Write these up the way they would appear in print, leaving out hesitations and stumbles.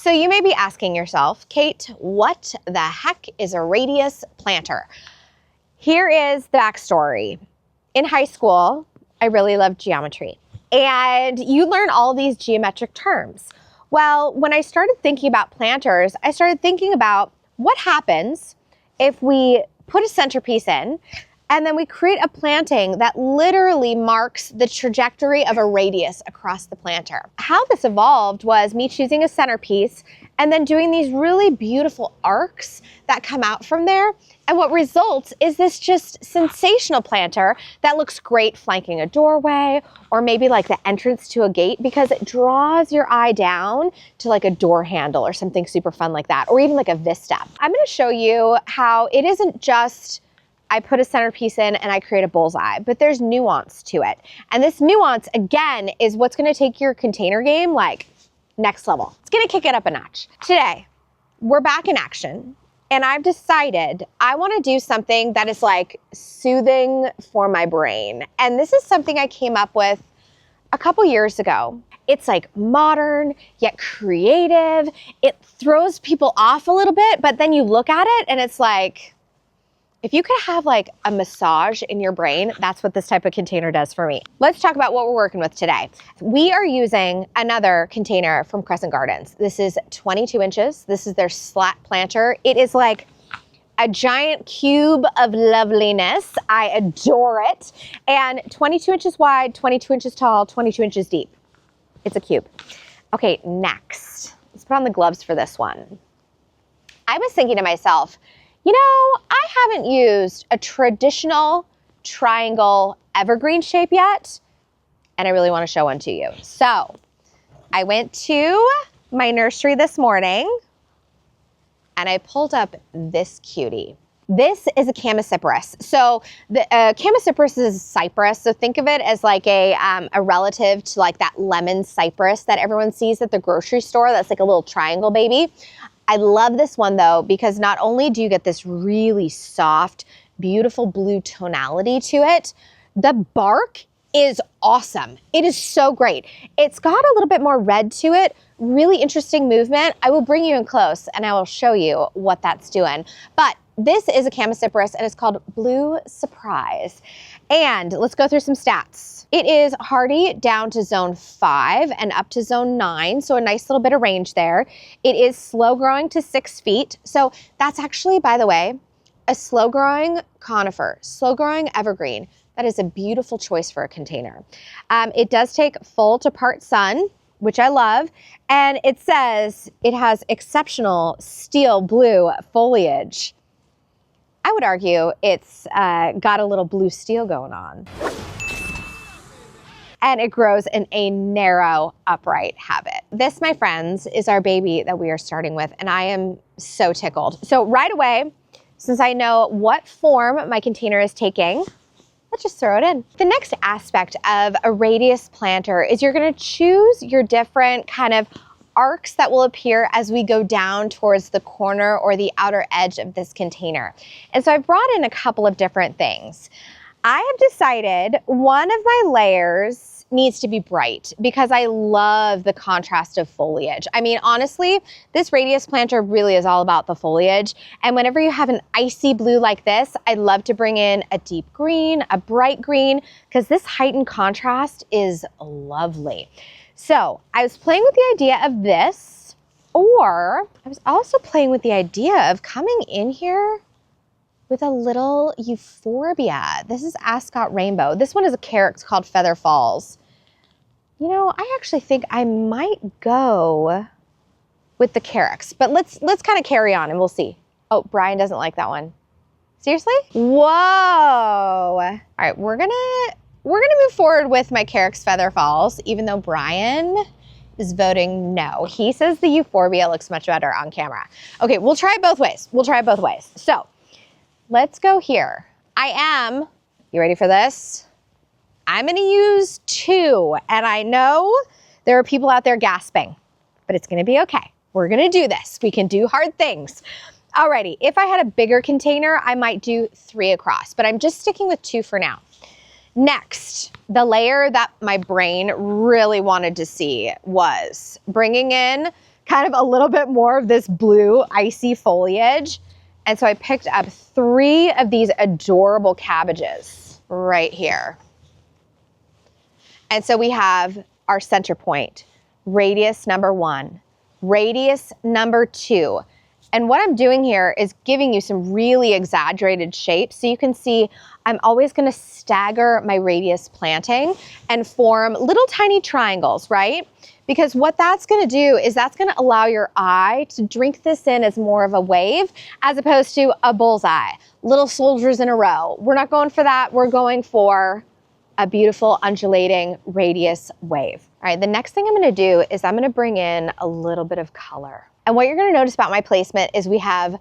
So you may be asking yourself, Kate, what the heck is a radius planter? Here is the backstory. In high school, I really loved geometry, and you learn all these geometric terms. Well, when I started thinking about planters, I started thinking about what happens if we put a centerpiece in and then we create a planting that literally marks the trajectory of a radius across the planter. How this evolved was me choosing a centerpiece and then doing these really beautiful arcs that come out from there. And what results is this just sensational planter that looks great flanking a doorway or maybe like the entrance to a gate because it draws your eye down to like a door handle or something super fun like that, or even like a vista. I'm gonna show you how it isn't just I put a centerpiece in and I create a bullseye, but there's nuance to it. And this nuance, again, is what's gonna take your container game like next level. It's gonna kick it up a notch. Today, we're back in action, and I've decided I wanna do something that is like soothing for my brain. And this is something I came up with a couple years ago. It's like modern, yet creative. It throws people off a little bit, but then you look at it and it's like, if you could have like a massage in your brain, that's what this type of container does for me. Let's talk about what we're working with today. We are using another container from Crescent Gardens. This is 22 inches. This is their Slat planter. It is like a giant cube of loveliness. I adore it. And 22 inches wide, 22 inches tall, 22 inches deep. It's a cube. Okay, next. Let's put on the gloves for this one. I was thinking to myself, you know, I haven't used a traditional triangle evergreen shape yet, and I really want to show one to you. So I went to my nursery this morning and I pulled up this cutie. This is a Camasyparis. So the Camasyparis is a cypress. So think of it as like a relative to like that lemon cypress that everyone sees at the grocery store. That's like a little triangle baby. I love this one though, because not only do you get this really soft, beautiful blue tonality to it, the bark is awesome. It is so great. It's got a little bit more red to it, really interesting movement. I will bring you in close and I will show you what that's doing. But this is a Camasyparis and it's called Blue Surprise. And let's go through some stats. It is hardy down to zone 5 and up to zone 9, so a nice little bit of range there. It is slow growing to 6 feet. So that's actually, by the way, a slow growing conifer, slow growing evergreen. That is a beautiful choice for a container. It does take full to part sun, which I love. And it says it has exceptional steel blue foliage. I would argue it's got a little blue steel going on. And it grows in a narrow, upright habit. This, my friends, is our baby that we are starting with, and I am so tickled. So right away, since I know what form my container is taking, let's just throw it in. The next aspect of a radius planter is you're gonna choose your different kind of arcs that will appear as we go down towards the corner or the outer edge of this container. And so I've brought in a couple of different things. I have decided one of my layers needs to be bright because I love the contrast of foliage. I mean, honestly, this radius planter really is all about the foliage. And whenever you have an icy blue like this, I love to bring in a deep green, a bright green, because this heightened contrast is lovely. So I was playing with the idea of this, or I was also playing with the idea of coming in here with a little Euphorbia. This is Ascot Rainbow. This one is a Carex called Feather Falls. You know, I actually think I might go with the Carex, but let's kind of carry on and we'll see. Oh, Brian doesn't like that one. Seriously? Whoa. All right, we're gonna move forward with my Carex Feather Falls, even though Brian is voting no. He says the Euphorbia looks much better on camera. Okay, we'll try it both ways. So let's go here. You ready for this? I'm gonna use 2, and I know there are people out there gasping, but it's gonna be okay. We're gonna do this. We can do hard things. Alrighty, if I had a bigger container, I might do 3 across, but I'm just sticking with 2 for now. Next, the layer that my brain really wanted to see was bringing in kind of a little bit more of this blue icy foliage. And so I picked up 3 of these adorable cabbages right here. And so we have our center point, radius number 1, radius number 2. And what I'm doing here is giving you some really exaggerated shapes. So you can see I'm always gonna stagger my radius planting and form little tiny triangles, right? Because what that's gonna do is that's gonna allow your eye to drink this in as more of a wave as opposed to a bullseye, little soldiers in a row. We're not going for that, we're going for a beautiful undulating radius wave. All right, the next thing I'm gonna do is I'm gonna bring in a little bit of color. And what you're gonna notice about my placement is we have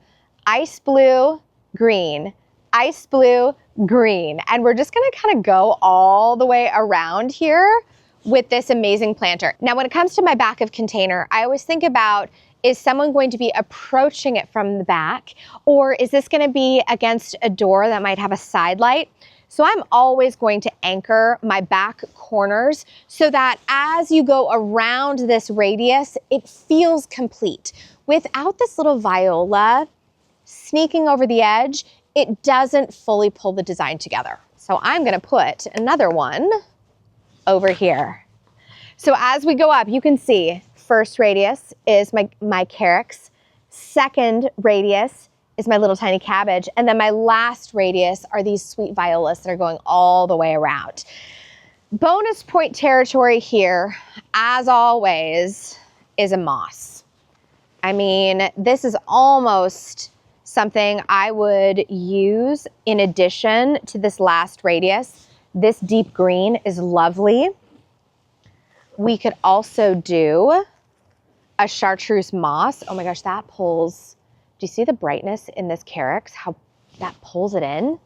ice blue, green, ice blue, green. And we're just gonna kind of go all the way around here with this amazing planter. Now, when it comes to my back of container, I always think about, is someone going to be approaching it from the back? Or is this gonna be against a door that might have a side light? So I'm always going to anchor my back corners so that as you go around this radius, it feels complete. Without this little viola sneaking over the edge, it doesn't fully pull the design together. So I'm gonna put another one over here. So as we go up, you can see first radius is my Carex, second radius is my little tiny cabbage, and then my last radius are these sweet violas that are going all the way around. Bonus point territory here, as always, is a moss. I mean, this is almost something I would use in addition to this last radius. This deep green is lovely. We could also do a chartreuse moss. Oh my gosh, that pulls. Do you see the brightness in this Carex? How that pulls it in?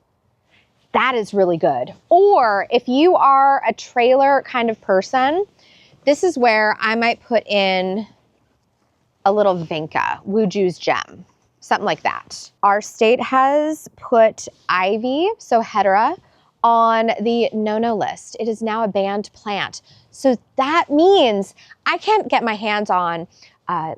That is really good. Or if you are a trailer kind of person, this is where I might put in a little vinca, Wuju's gem, something like that. Our state has put ivy, so hedera, on the no-no list. It is now a banned plant. So that means I can't get my hands on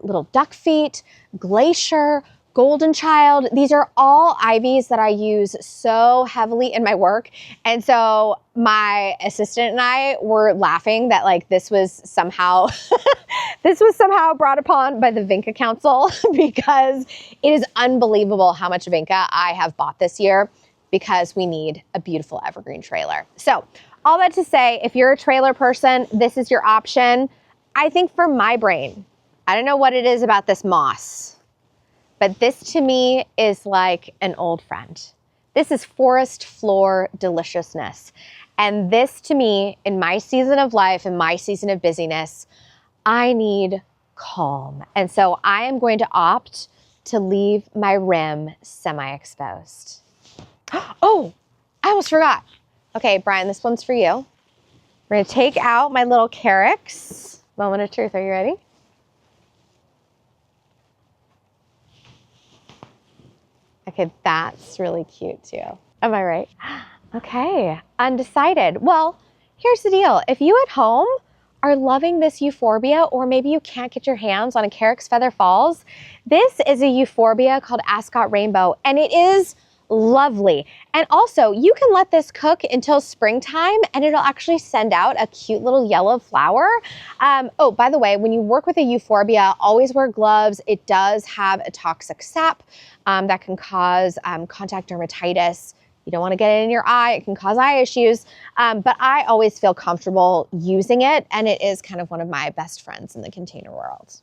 little duck feet, glacier, golden child. These are all ivies that I use so heavily in my work. And so my assistant and I were laughing that like this was somehow brought upon by the Vinca Council because it is unbelievable how much Vinca I have bought this year because we need a beautiful evergreen trailer. So all that to say, if you're a trailer person, this is your option. I think for my brain, I don't know what it is about this moss, but this to me is like an old friend. This is forest floor deliciousness. And this to me, in my season of life, in my season of busyness, I need calm. And so I am going to opt to leave my rim semi-exposed. Oh, I almost forgot. Okay, Brian, this one's for you. We're gonna take out my little Carex. Moment of truth, are you ready? Okay, that's really cute too. Am I right? Okay, undecided. Well, here's the deal. If you at home are loving this Euphorbia, or maybe you can't get your hands on a Carex Feather Falls, this is a Euphorbia called Ascot Rainbow, and it is lovely. And also, you can let this cook until springtime and it'll actually send out a cute little yellow flower. Oh, by the way, when you work with a Euphorbia, always wear gloves. It does have a toxic sap that can cause contact dermatitis. You don't want to get it in your eye. It can cause eye issues. But I always feel comfortable using it, and it is kind of one of my best friends in the container world.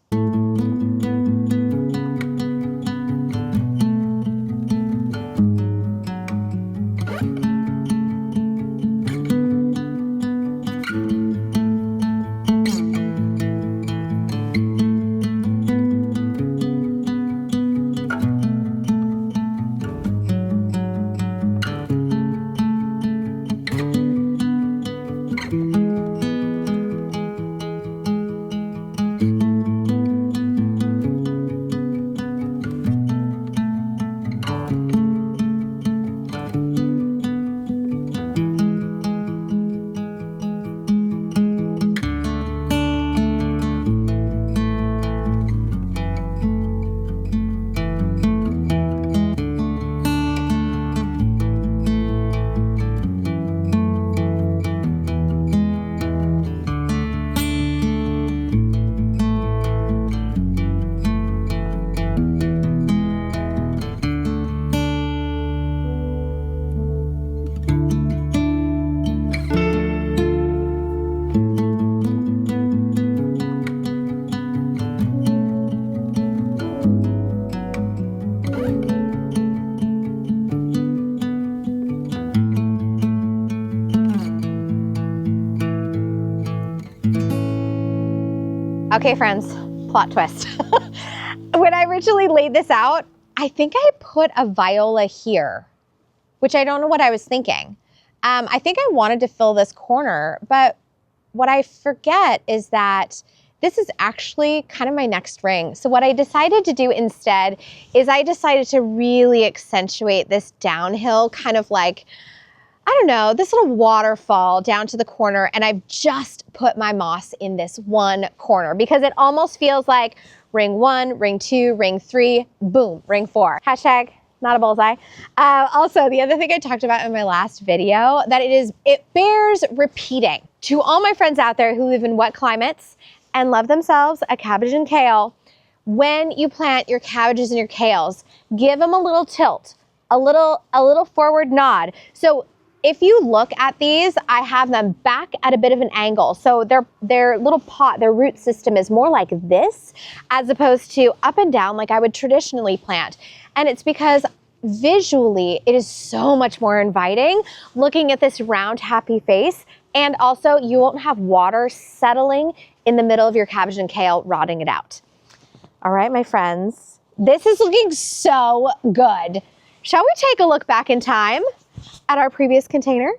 Okay, friends, plot twist. When I originally laid this out, I think I put a viola here, which I don't know what I was thinking. I think I wanted to fill this corner, but what I forget is that this is actually kind of my next ring. So what I decided to do instead is I decided to really accentuate this downhill, kind of like, I don't know, this little waterfall down to the corner, and I've just put my moss in this one corner because it almost feels like ring 1, ring 2, ring 3, boom, ring 4. Hashtag not a bullseye. Also, the other thing I talked about in my last video, that it bears repeating. To all my friends out there who live in wet climates and love themselves a cabbage and kale, when you plant your cabbages and your kales, give them a little tilt, a little forward nod. So if you look at these, I have them back at a bit of an angle. So their little pot, their root system is more like this, as opposed to up and down like I would traditionally plant. And it's because visually it is so much more inviting looking at this round, happy face. And also you won't have water settling in the middle of your cabbage and kale, rotting it out. All right, my friends, this is looking so good. Shall we take a look back in time at our previous container?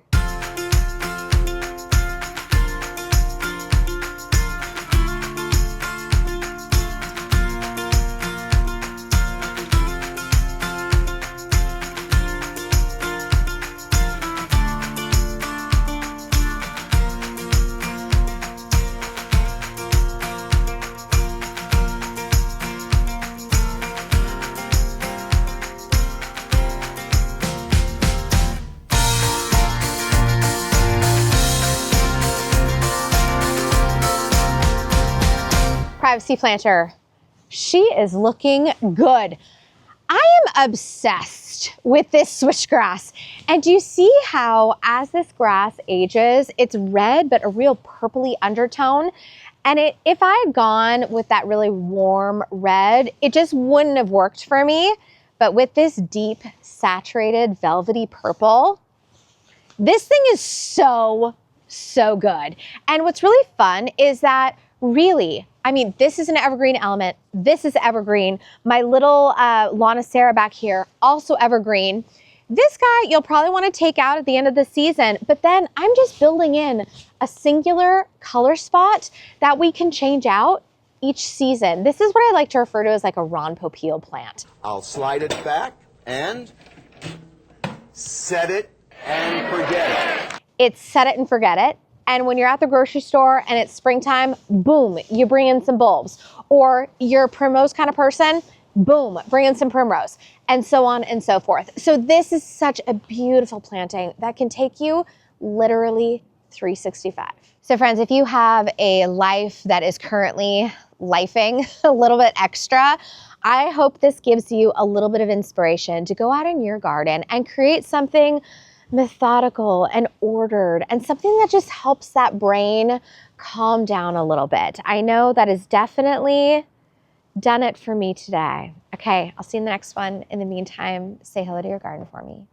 Privacy planter. She is looking good. I am obsessed with this switchgrass. And do you see how as this grass ages, it's red, but a real purpley undertone? And if I had gone with that really warm red, it just wouldn't have worked for me. But with this deep, saturated, velvety purple, this thing is so, so good. And what's really fun is that really, I mean, this is an evergreen element. This is evergreen. My little Lonicera back here, also evergreen. This guy, you'll probably want to take out at the end of the season, but then I'm just building in a singular color spot that we can change out each season. This is what I like to refer to as like a Ron Popeil plant. I'll slide it back and set it and forget it. It's set it and forget it. And when you're at the grocery store and it's springtime, boom, you bring in some bulbs. Or you're a primrose kind of person, boom, bring in some primrose, and so on and so forth. So this is such a beautiful planting that can take you literally 365. So friends, if you have a life that is currently lifing a little bit extra, I hope this gives you a little bit of inspiration to go out in your garden and create something methodical and ordered, and something that just helps that brain calm down a little bit. I know that has definitely done it for me today. Okay, I'll see you in the next one. In the meantime, say hello to your garden for me.